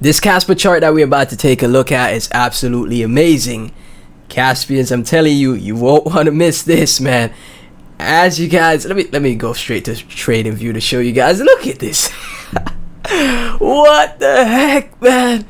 This Kaspa chart that we're about to take a look at is absolutely amazing. Caspians, I'm telling you, you won't want to miss this, man. As you guys, let me go straight to trading view to show you guys. Look at this. What the heck, man?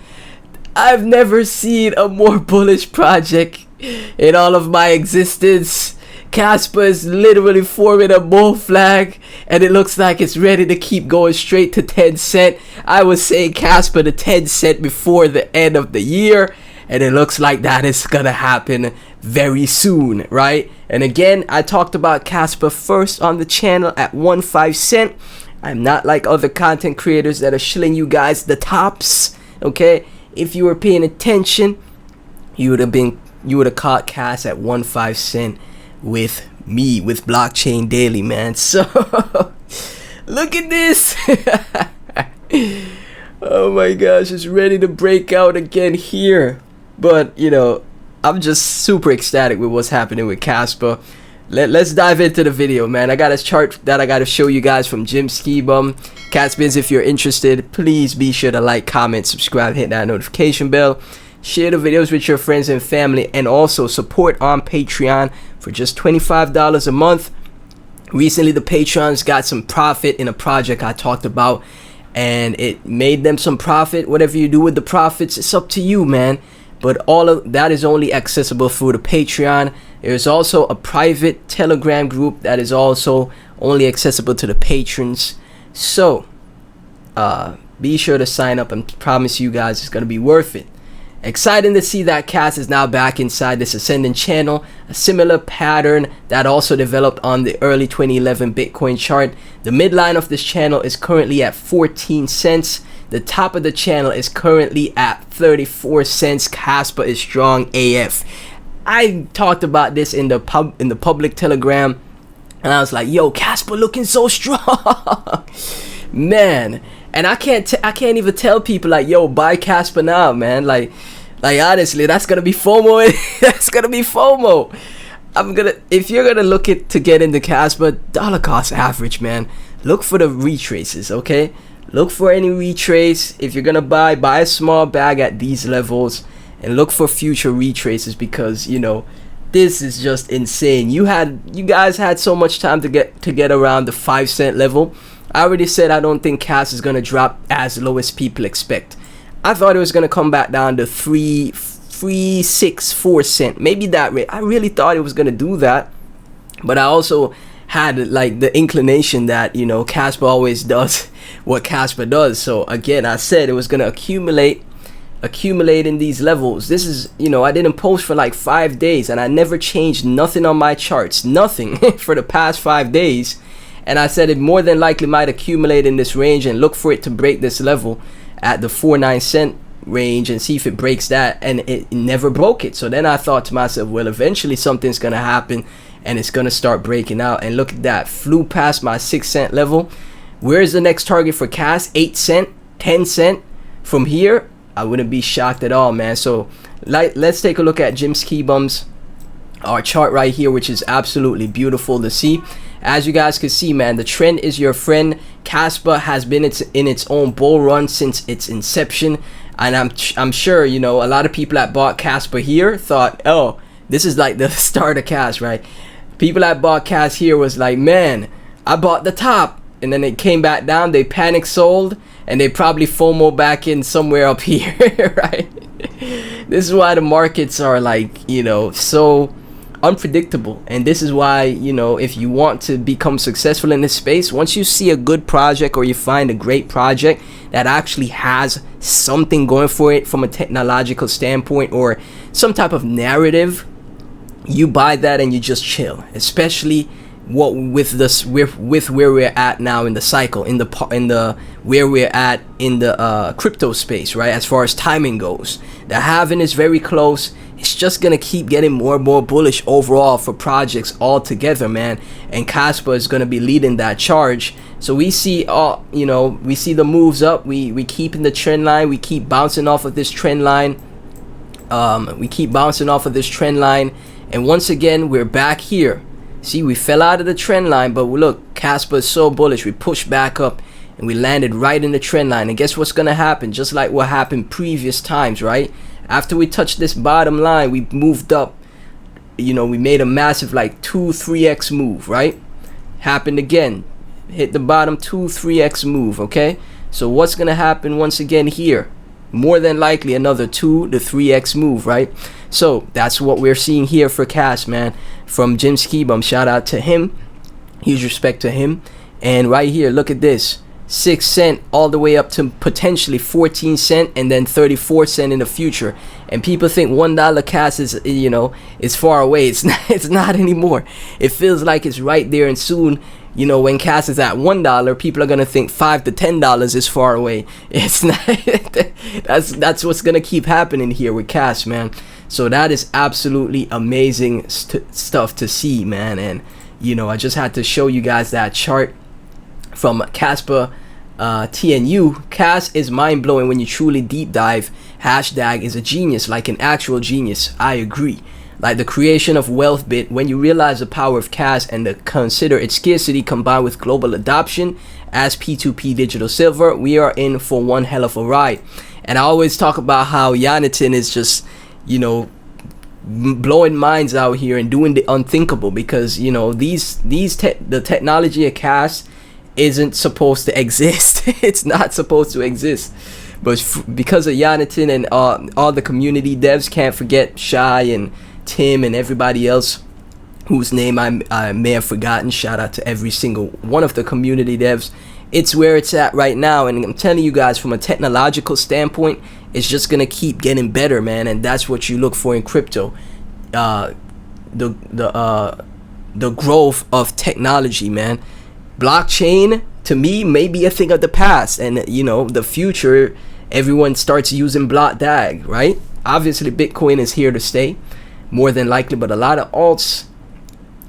I've never seen a more bullish project in all of my existence. Kaspa is literally forming a bull flag, and it looks like it's ready to keep going straight to 10 cent. I was saying Kaspa to 10 cent before the end of the year, and it looks like that is gonna happen very soon, right? And again, I talked about Kaspa first on the channel at 1.5 cent. I'm not like other content creators that are shilling you guys the tops, okay? If you were paying attention, you would have caught Kas at 1.5 cent with me, with Blockchain Daily, man. So look at this. Oh my gosh, it's ready to break out again here. But you know, I'm just super ecstatic with what's happening with Kaspa. Let's dive into the video, man. I got a chart that I got to show you guys from Jim Ski Bum. Caspians, if you're interested, please be sure to like, comment, subscribe, hit that notification bell. Share the videos with your friends and family, and also support on Patreon for just $25 a month. Recently, the Patrons got some profit in a project I talked about, and it made them some profit. Whatever you do with the profits, it's up to you, man. But all of that is only accessible through the Patreon. There's also a private Telegram group that is also only accessible to the patrons. So be sure to sign up, and promise you guys it's going to be worth it. Exciting to see that Kas is now back inside this ascending channel, a similar pattern that also developed on the early 2011 Bitcoin chart. The midline of this channel is currently at 14 cents. The top of the channel is currently at 34 cents. Kaspa is strong AF. I talked about this in the public Telegram, and I was like, yo, Kaspa looking so strong. Man. And I can't even tell people like, yo, buy Kaspa now, man. Like honestly, that's gonna be FOMO. That's gonna be FOMO. If you're gonna look to get into Kaspa, dollar cost average, man. Look for the retraces, okay? Look for any retrace. If you're gonna buy a small bag at these levels, and look for future retraces, because you know this is just insane. You guys had so much time to get around the 5 cent level. I already said I don't think Kas is gonna drop as low as people expect. I thought it was gonna come back down to 3.64 cent, maybe that rate. I really thought it was gonna do that, but I also had like the inclination that, you know, Kaspa always does what Kaspa does. So again, I said it was gonna accumulate in these levels. This is, you know, I didn't post for like 5 days, and I never changed nothing on my charts, nothing for the past 5 days. And I said it more than likely might accumulate in this range, and look for it to break this level at the 4.9 cent range and see if it breaks that, and it never broke it. So then I thought to myself, well, eventually something's gonna happen and it's gonna start breaking out. And look at that, flew past my 6 cent level. Where's the next target for Kas? 8 cent, 10 cent. From here, I wouldn't be shocked at all, man. So let's take a look at Jim Ski Bum's our chart right here, which is absolutely beautiful to see. As you guys can see, man, the trend is your friend. Kaspa has been in its own bull run since its inception, and I'm sure, you know, a lot of people that bought Kaspa here thought, oh, this is like the start of Kas, right? People that bought Kas here was like, man, I bought the top, and then it came back down. They panic sold, and they probably FOMO back in somewhere up here, right? This is why the markets are like, you know, so unpredictable. And this is why, you know, if you want to become successful in this space, once you see a good project, or you find a great project that actually has something going for it from a technological standpoint, or some type of narrative, you buy that and you just chill. Especially with where we're at now in the cycle, in the where we're at in the crypto space, right? As far as timing goes, the halving is very close. It's just gonna keep getting more and more bullish overall for projects altogether, man. And Kaspa is gonna be leading that charge. So we see you know, we see the moves up. We keep in the trend line. We keep bouncing off of this trend line. And once again, we're back here. See, we fell out of the trend line, but look, Kaspa is so bullish. We pushed back up, and we landed right in the trend line. And guess what's gonna happen? Just like what happened previous times, right? After we touched this bottom line, we moved up. You know, we made a massive like 2-3x move, right? Happened again, hit the bottom, 2-3x move. Okay, so what's gonna happen once again here? More than likely another 2 to 3x move, right? So that's what we're seeing here for cash, man. From Jim Skibum, shout out to him, huge respect to him. And right here, look at this, 6 cent all the way up to potentially 14 cent and then 34 cent in the future. And people think $1 cash is, you know, is far away. It's not anymore. It feels like it's right there, and soon, you know, when cash is at $1, people are gonna think $5 to $10 is far away. It's not. that's what's gonna keep happening here with cash, man. So that is absolutely amazing stuff to see, man. And you know, I just had to show you guys that chart from Kaspa TNU. Cash is mind-blowing when you truly deep dive. Hashtag is a genius, like an actual genius. I agree. Like the creation of wealth bit, when you realize the power of cash and consider its scarcity combined with global adoption as P2P digital silver, we are in for one hell of a ride. And I always talk about how Jonathan is just, you know, blowing minds out here and doing the unthinkable, because you know the technology of cash isn't supposed to exist. It's not supposed to exist, but because of Jonathan and all the community devs, can't forget Shy and Tim and everybody else whose name I may have forgotten. Shout out to every single one of the community devs. It's where it's at right now, and I'm telling you guys, from a technological standpoint, it's just gonna keep getting better, man. And that's what you look for in crypto. The growth of technology, man. Blockchain to me may be a thing of the past, and you know, the future, everyone starts using block dag, right? Obviously Bitcoin is here to stay, more than likely, but a lot of alts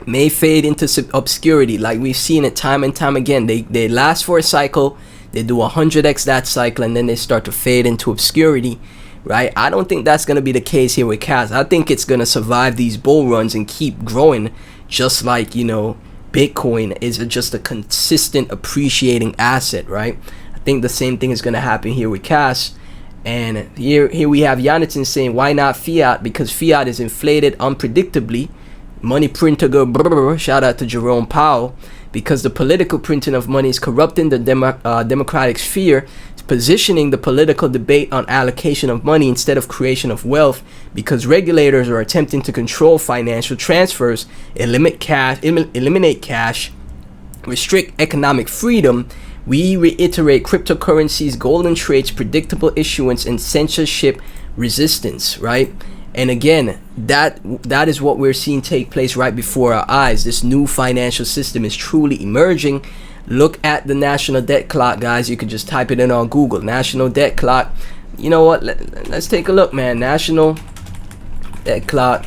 may fade into obscurity. Like we've seen it time and time again. They last for a cycle, they do 100x that cycle, and then they start to fade into obscurity, right? I don't think that's going to be the case here with cash. I think it's going to survive these bull runs and keep growing, just like, you know, Bitcoin is just a consistent appreciating asset, right? I think the same thing is going to happen here with cash. And here we have Jonathan saying, why not fiat? Because fiat is inflated unpredictably. Money printer go brr. Shout out to Jerome Powell. Because the political printing of money is corrupting the democratic sphere, positioning the political debate on allocation of money instead of creation of wealth. Because regulators are attempting to control financial transfers, eliminate cash, restrict economic freedom. We reiterate cryptocurrencies, golden traits, predictable issuance, and censorship resistance, right? And again, that is what we're seeing take place right before our eyes. This new financial system is truly emerging. Look at the national debt clock, guys. You can just type it in on Google, national debt clock. You know what? Let's take a look, man. National debt clock.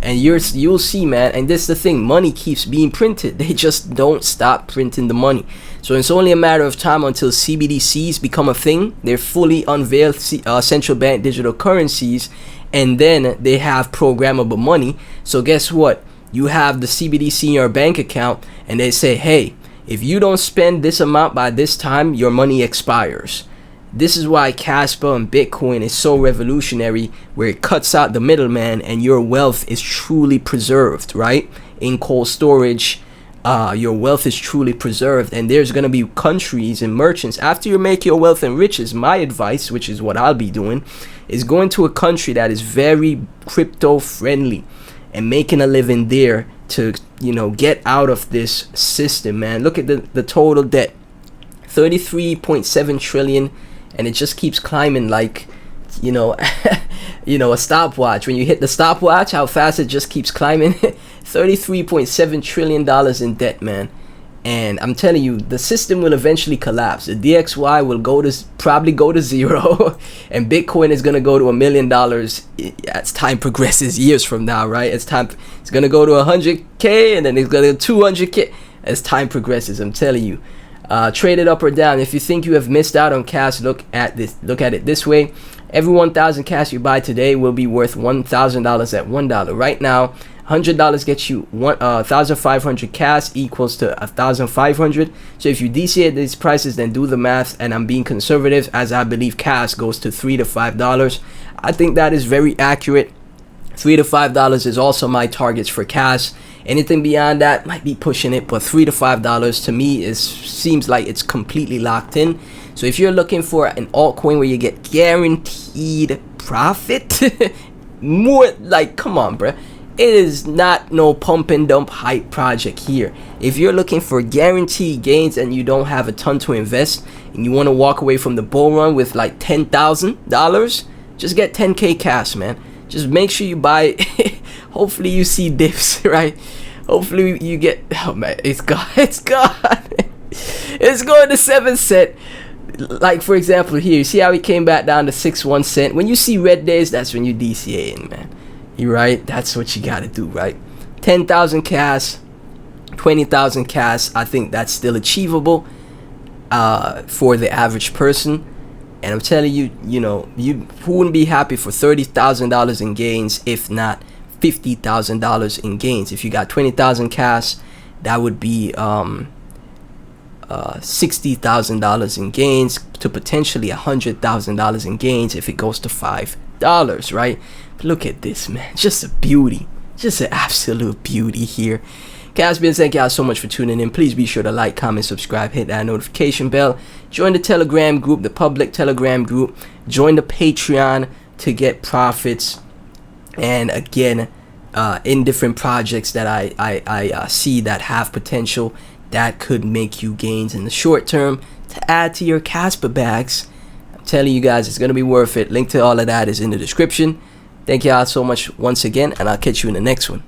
And you'll see, man, and this is the thing, money keeps being printed. They just don't stop printing the money. So it's only a matter of time until CBDCs become a thing. They're fully unveiled central bank digital currencies, and then they have programmable money. So guess what? You have the CBDC in your bank account, and they say, hey, if you don't spend this amount by this time, your money expires. This is why Kaspa and Bitcoin is so revolutionary, where it cuts out the middleman and your wealth is truly preserved, right? In cold storage, your wealth is truly preserved. And there's going to be countries and merchants, after you make your wealth and riches, my advice, which is what I'll be doing, is going to a country that is very crypto friendly and making a living there to, you know, get out of this system, man. Look at the total debt, 33.7 trillion. And it just keeps climbing like, you know, a stopwatch. When you hit the stopwatch, how fast it just keeps climbing. $33.7 trillion in debt, man. And I'm telling you, the system will eventually collapse. The DXY will probably go to zero, and Bitcoin is gonna go to $1 million as time progresses, years from now, right? It's gonna go to 100K, and then it's gonna go to 200K as time progresses. I'm telling you. Trade it up or down. If you think you have missed out on cash, look at it this way. Every 1,000 cash you buy today will be worth $1,000 at $1. Right now, $100 gets you 1,500 cash equals to 1,500. So if you DCA these prices, then do the math. And I'm being conservative, as I believe cash goes to $3 to $5. I think that is very accurate. $3 to $5 is also my targets for cash. Anything beyond that might be pushing it, but $3 to $5 to me seems like it's completely locked in. So if you're looking for an altcoin where you get guaranteed profit, more like, come on, bruh. It is not no pump and dump hype project here. If you're looking for guaranteed gains and you don't have a ton to invest and you want to walk away from the bull run with like $10,000, just get 10K cash, man. Just make sure you buy. Hopefully you see dips, right? Hopefully you get. Oh man, it's gone. It's gone. It's going to 7 cent. Like for example here, you see how he came back down to 61 cent. When you see red days, that's when you DCA in, man. You right? That's what you gotta do, right? 10,000 cash, 20,000 cash. I think that's still achievable for the average person. And I'm telling you, you who wouldn't be happy for $30,000 in gains, if not $50,000 in gains. If you got 20,000 cash, that would be $60,000 in gains to potentially $100,000 in gains if it goes to $5, right? But look at this, man. Just a beauty. Just an absolute beauty here. Caspian, thank y'all so much for tuning in. Please be sure to like, comment, subscribe, hit that notification bell. Join the Telegram group, the public Telegram group. Join the Patreon to get profits. And again, in different projects that I see that have potential that could make you gains in the short term to add to your Kaspa bags. I'm telling you guys, it's going to be worth it. Link to all of that is in the description. Thank y'all so much once again, and I'll catch you in the next one.